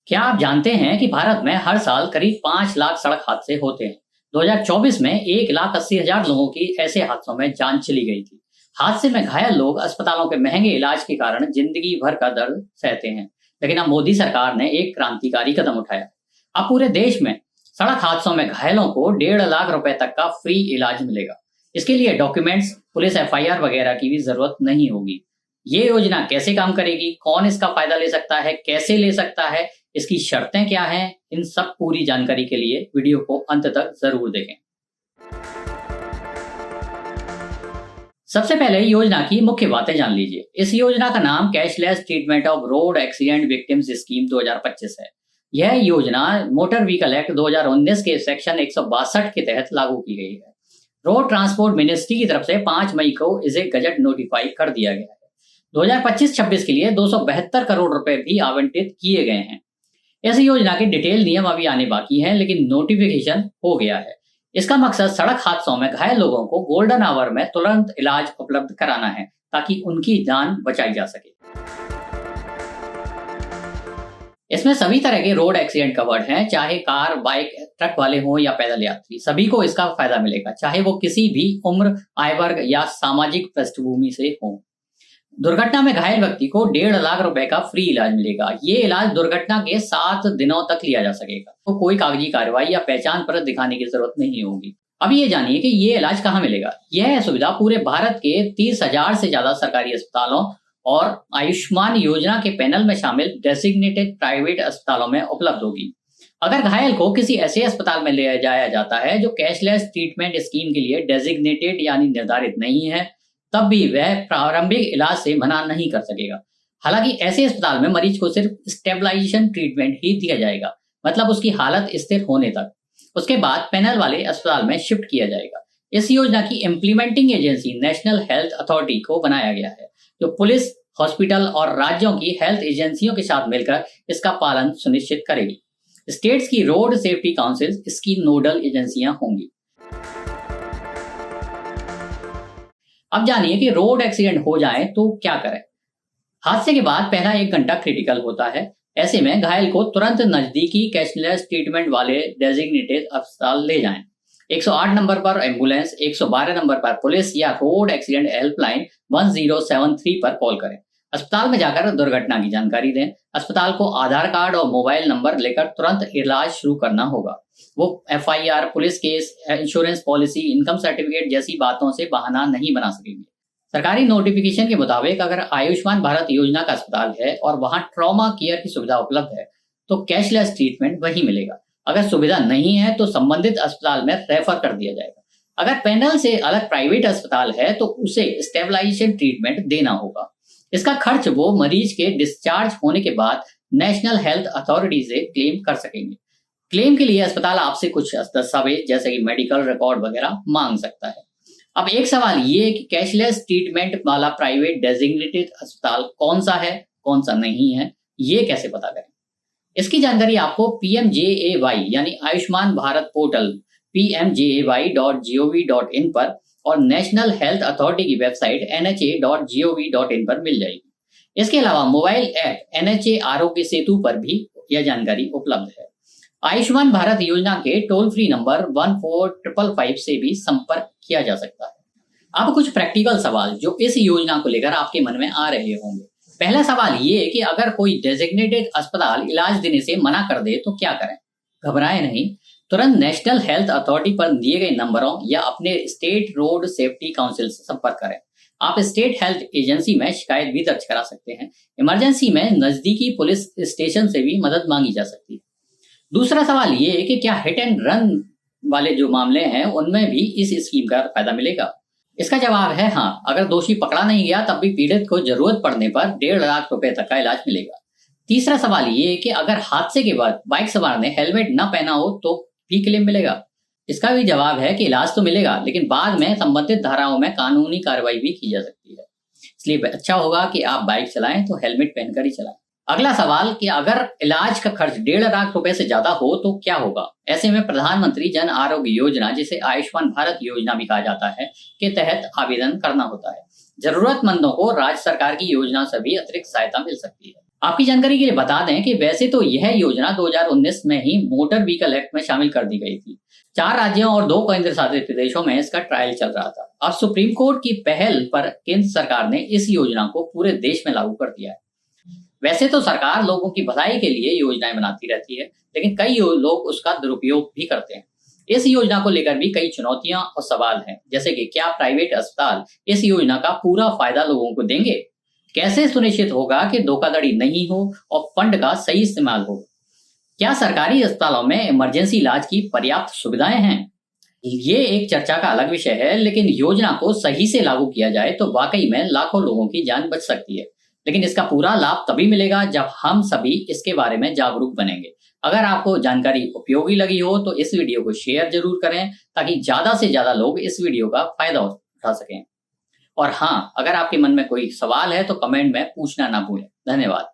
क्या आप जानते हैं कि भारत में हर साल करीब 5 लाख सड़क हादसे होते हैं। 2024 में 1,80,000 लोगों की ऐसे हादसों में जान चली गई थी। हादसे में घायल लोग अस्पतालों के महंगे इलाज के कारण जिंदगी भर का दर्द सहते हैं। लेकिन अब मोदी सरकार ने एक क्रांतिकारी कदम उठाया। अब पूरे देश में सड़क हादसों में घायलों को 1.5 लाख रुपए तक का फ्री इलाज मिलेगा। इसके लिए डॉक्यूमेंट्स, पुलिस एफआईआर वगैरह की भी जरूरत नहीं होगी। ये योजना कैसे काम करेगी, कौन इसका फायदा ले सकता है, कैसे ले सकता है, इसकी शर्तें क्या हैं, इन सब पूरी जानकारी के लिए वीडियो को अंत तक जरूर देखें। सबसे पहले योजना की मुख्य बातें जान लीजिए। इस योजना का नाम cashless treatment of road accident victims scheme 2025 है। यह योजना मोटर व्हीकल एक्ट 2019 के सेक्शन 162 के तहत लागू की गई है। रोड ट्रांसपोर्ट मिनिस्ट्री की तरफ से 5 मई को इसे गजट नोटिफाई कर दिया गया है। 2025-26 के लिए 272 करोड़ रुपए भी आवंटित किए गए हैं। इस योजना के डिटेल नियम अभी आने बाकी हैं, लेकिन नोटिफिकेशन हो गया है। इसका मकसद सड़क हादसों में घायल लोगों को गोल्डन आवर में तुरंत इलाज उपलब्ध कराना है, ताकि उनकी जान बचाई जा सके। इसमें सभी तरह के रोड एक्सीडेंट कवर्ड हैं, चाहे कार, बाइक, ट्रक वाले हों या पैदल यात्री, सभी को इसका फायदा मिलेगा, चाहे वो किसी भी उम्र, आय वर्ग या सामाजिक पृष्ठभूमि से हो। दुर्घटना में घायल व्यक्ति को 1.5 लाख रुपए का फ्री इलाज मिलेगा। ये इलाज दुर्घटना के 7 दिनों तक लिया जा सकेगा, तो कोई कागजी कार्रवाई या पहचान पत्र दिखाने की जरूरत नहीं होगी। अब ये जानिए कि ये इलाज कहाँ मिलेगा। यह सुविधा पूरे भारत के 30,000 से ज्यादा सरकारी अस्पतालों और आयुष्मान योजना के पैनल में शामिल डेजिग्नेटेड प्राइवेट अस्पतालों में उपलब्ध होगी। अगर घायल को किसी ऐसे अस्पताल में ले जाया जाता है जो कैशलेस ट्रीटमेंट स्कीम के लिए डेजिग्नेटेड यानी निर्धारित नहीं है, तब भी वह प्रारंभिक इलाज से मना नहीं कर सकेगा। हालांकि ऐसे अस्पताल में मरीज को सिर्फ स्टेबलाइजेशन ट्रीटमेंट ही दिया जाएगा, मतलब उसकी हालत स्थिर होने तक। उसके बाद पैनल वाले अस्पताल में शिफ्ट किया जाएगा। इस योजना की implementing agency national health authority को बनाया गया है, जो पुलिस, हॉस्पिटल और राज्यों की हेल्थ एजेंसियों के साथ मिलकर इसका पालन सुनिश्चित करेगी। स्टेट्स की रोड सेफ्टी काउंसिल इसकी नोडल एजेंसियां होंगी। अब जानिए कि रोड एक्सीडेंट हो जाए तो क्या करें। हादसे के बाद पहला 1 घंटा क्रिटिकल होता है। ऐसे में घायल को तुरंत नजदीकी कैशलेस ट्रीटमेंट वाले डेजिग्नेटेड अस्पताल ले जाएं। 108 नंबर पर एम्बुलेंस, 112 नंबर पर पुलिस या रोड एक्सीडेंट हेल्पलाइन 1073 पर कॉल करें। अस्पताल में जाकर दुर्घटना की जानकारी दें। अस्पताल को आधार कार्ड और मोबाइल नंबर लेकर तुरंत इलाज शुरू करना होगा। वो FIR, police case, insurance policy, income certificate जैसी बातों से बहाना नहीं बना सकेंगे। सरकारी नोटिफिकेशन के मुताबिक अगर आयुष्मान भारत योजना का अस्पताल है और वहां ट्रॉमा केयर की सुविधा उपलब्ध है, तो कैशलेस ट्रीटमेंट वहीं मिलेगा। अगर सुविधा नहीं है तो संबंधित अस्पताल में रेफर कर दिया जाएगा। अगर पैनल से अलग प्राइवेट अस्पताल है तो उसे स्टेबलाइजेशन ट्रीटमेंट देना होगा। इसका खर्च वो मरीज के डिस्चार्ज होने के बाद नेशनल हेल्थ अथॉरिटी से क्लेम कर सकेंगे। क्लेम के लिए अस्पताल आपसे कुछ दस्तावेज जैसे कि मेडिकल रिकॉर्ड वगैरह मांग सकता है। अब एक सवाल ये कि कैशलेस ट्रीटमेंट वाला प्राइवेट डेजिग्नेटेड अस्पताल कौन सा है, कौन सा नहीं है, ये कैसे पता करें। इसकी जानकारी आपको PMJAY यानी आयुष्मान भारत पोर्टल pmjay.gov.in पर और नेशनल हेल्थ अथॉरिटी की वेबसाइट NHA.gov.in पर मिल जाएगी। इसके अलावा mobile app NHA Aarogya Setu पर भी यह जानकारी उपलब्ध है। आयुष्मान भारत योजना के टोल फ्री नंबर 14555 से भी संपर्क किया जा सकता है। अब कुछ प्रैक्टिकल सवाल जो इस योजना को लेकर आपके मन में आ रहे होंगे। पहला सवाल ये कि अगर कोई डेजिग्नेटेड अस्पताल इलाज देने से मना कर दे तो क्या करें। घबराएं नहीं, तुरंत नेशनल हेल्थ अथॉरिटी पर दिए गए नंबरों या अपने स्टेट रोड सेफ्टी काउंसिल से संपर्क करें। आप स्टेट हेल्थ एजेंसी में शिकायत भी दर्ज करा सकते हैं। इमरजेंसी में नजदीकी पुलिस स्टेशन से भी मदद मांगी जा सकती है। दूसरा सवाल ये है कि क्या हिट एंड रन वाले जो मामले हैं उनमें भी इस स्कीम का फायदा मिलेगा। इसका जवाब है हाँ। अगर दोषी पकड़ा नहीं गया तब भी पीड़ित को जरूरत पड़ने पर 1.5 लाख रुपए तक का इलाज मिलेगा। तीसरा सवाल ये है कि अगर हादसे के बाद बाइक सवार ने हेलमेट न पहना हो तो भी क्लेम मिलेगा। इसका भी जवाब है कि इलाज तो मिलेगा, लेकिन बाद में संबंधित धाराओं में कानूनी कार्रवाई भी की जा सकती है। इसलिए अच्छा होगा कि आप बाइक चलाएं तो हेलमेट पहनकर ही चलाएं। अगला सवाल कि अगर इलाज का खर्च 1.5 लाख रुपए से ज्यादा हो तो क्या होगा। ऐसे में प्रधानमंत्री जन आरोग्य योजना, जिसे आयुष्मान भारत योजना भी कहा जाता है, के तहत आवेदन करना होता है। जरूरतमंदों को राज्य सरकार की योजना से भी अतिरिक्त सहायता मिल सकती है। आपकी जानकारी के लिए बता दें कि वैसे तो यह योजना 2019 में ही मोटर व्हीकल एक्ट में शामिल कर दी गई थी। 4 राज्यों और 2 केंद्र शासित प्रदेशों में इसका ट्रायल चल रहा था। अब सुप्रीम कोर्ट की पहल पर केंद्र सरकार ने इस योजना को पूरे देश में लागू कर दिया है। वैसे तो सरकार लोगों की भलाई के लिए योजनाएं बनाती रहती है, लेकिन कई लोग उसका दुरुपयोग भी करते हैं। इस योजना को लेकर भी कई चुनौतियां और सवाल हैं, जैसे कि क्या प्राइवेट अस्पताल इस योजना का पूरा फायदा लोगों को देंगे? कैसे सुनिश्चित होगा कि धोखाधड़ी नहीं हो और फंड का सही इस्तेमाल हो? क्या सरकारी अस्पतालों में इमरजेंसी इलाज की पर्याप्त सुविधाएं हैं? ये एक चर्चा का अलग विषय है, लेकिन योजना को सही से लागू किया जाए तो वाकई में लाखों लोगों की जान बच सकती है। लेकिन इसका पूरा लाभ तभी मिलेगा जब हम सभी इसके बारे में जागरूक बनेंगे। अगर आपको जानकारी उपयोगी लगी हो तो इस वीडियो को शेयर जरूर करें, ताकि ज्यादा से ज्यादा लोग इस वीडियो का फायदा उठा सकें। और हाँ, अगर आपके मन में कोई सवाल है तो कमेंट में पूछना ना भूलें। धन्यवाद।